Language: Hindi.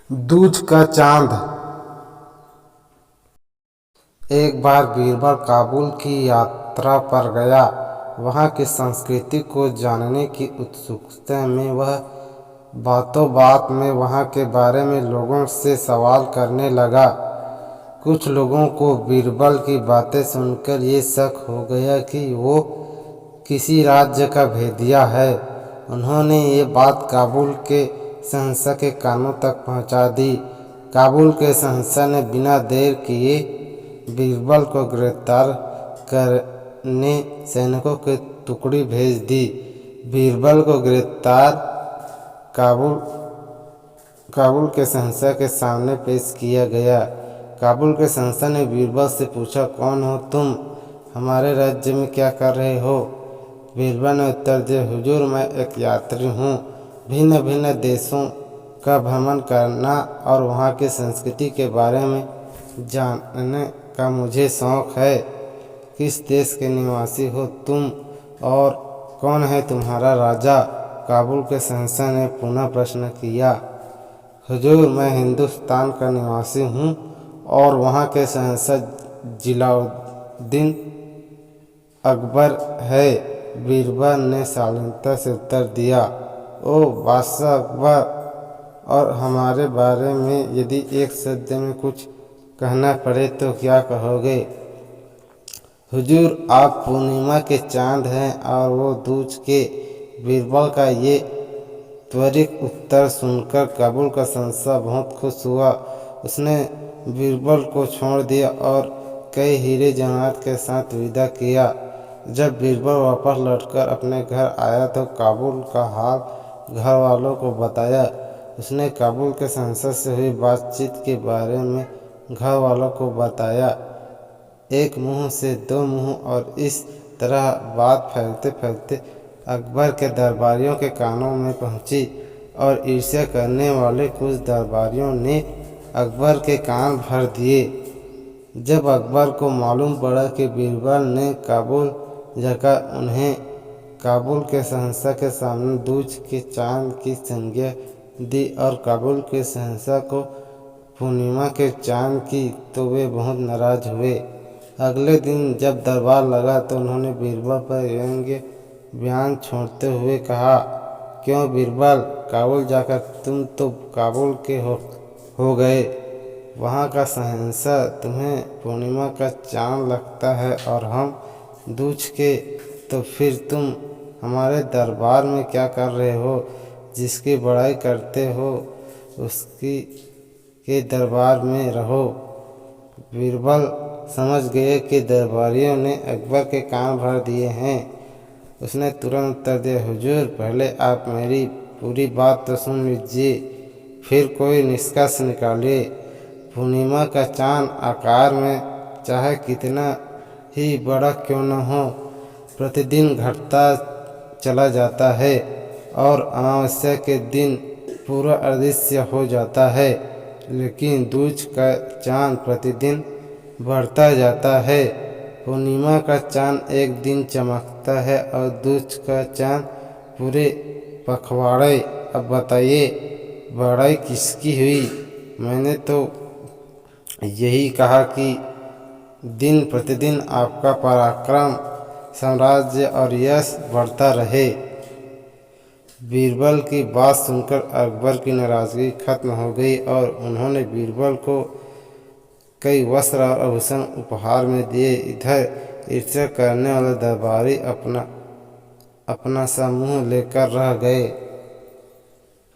दूज का चांद। एक बार बीरबल काबुल की यात्रा पर गया। वहाँ की संस्कृति को जानने की उत्सुकता में वह बातों बात में वहाँ के बारे में लोगों से सवाल करने लगा। कुछ लोगों को बीरबल की बातें सुनकर ये शक हो गया कि वो किसी राज्य का भेदिया है। उन्होंने ये बात काबुल के शहंशाह के कानों तक पहुंचा दी। काबुल के शहंशाह ने बिना देर किए बीरबल को गिरफ्तार करने सैनिकों की टुकड़ी भेज दी। बीरबल को गिरफ्तार काबुल के शहंशाह के सामने पेश किया गया। काबुल के शहंशाह ने बीरबल से पूछा, कौन हो तुम? हमारे राज्य में क्या कर रहे हो? बीरबल ने उत्तर दिया, हुजूर, मैं एक यात्री हूँ। भिन्न भिन्न देशों का भ्रमण करना और वहाँ की संस्कृति के बारे में जानने का मुझे शौक़ है। किस देश के निवासी हो तुम और कौन है तुम्हारा राजा? काबुल के शहंशाह ने पुनः प्रश्न किया। हुजूर, मैं हिंदुस्तान का निवासी हूँ और वहाँ के शहंशाह जलालुद्दीन अकबर है। बीरबल ने शालीनता से उत्तर दिया, ओ बादशाह अकबर, और हमारे बारे में यदि एक शब्द में कुछ कहना पड़े तो क्या कहोगे? हुजूर, आप पूर्णिमा के चांद हैं और वो दूज के। बीरबल का ये त्वरित उत्तर सुनकर काबुल का शहंशाह बहुत खुश हुआ। उसने बीरबल को छोड़ दिया और कई हीरे जवाहरात के साथ विदा किया। जब बीरबल वापस लौटकर अपने घर आया तो काबुल का हाल घर वालों को बताया। उसने काबुल के शहंशाह से हुई बातचीत के बारे में घर वालों को बताया। एक मुंह से दो मुंह, और इस तरह बात फैलते फैलते अकबर के दरबारियों के कानों में पहुंची और ईर्ष्या करने वाले कुछ दरबारियों ने अकबर के कान भर दिए। जब अकबर को मालूम पड़ा कि बीरबल ने काबुल जाकर उन्हें काबुल के शहंशाह के सामने दूज के चांद की संज्ञा दी और काबुल के शहंशाह को पूर्णिमा के चांद की, तो वे बहुत नाराज हुए। अगले दिन जब दरबार लगा तो उन्होंने बीरबल पर व्यंग्य बयान छोड़ते हुए कहा, क्यों बीरबल, काबुल जाकर तुम तो काबुल के हो गए। वहाँ का शहंशाह तुम्हें पूर्णिमा का चांद लगता है और हम दूज के, तो फिर तुम हमारे दरबार में क्या कर रहे हो? जिसकी बड़ाई करते हो उसकी के दरबार में रहो। बीरबल समझ गए कि दरबारियों ने अकबर के कान भर दिए हैं। उसने तुरंत उत्तर दिया, हुजूर, पहले आप मेरी पूरी बात तो सुन लीजिए, फिर कोई निष्कर्ष निकालिए। पूर्णिमा का चांद आकार में चाहे कितना ही बड़ा क्यों न हो, प्रतिदिन घटता चला जाता है और अमावस्या के दिन पूरा अदृश्य हो जाता है। लेकिन दूज का चांद प्रतिदिन बढ़ता जाता है। पूर्णिमा का चांद एक दिन चमकता है और दूज का चांद पूरे पखवाड़े। अब बताइए, बड़ाई किसकी हुई? मैंने तो यही कहा कि दिन प्रतिदिन आपका पराक्रम, साम्राज्य और यश बढ़ता रहे। बीरबल की बात सुनकर अकबर की नाराजगी खत्म हो गई और उन्होंने बीरबल को कई वस्त्र और आभूषण उपहार में दिए। इधर ईर्ष्या करने वाले दरबारी अपना सा मुँह लेकर रह गए।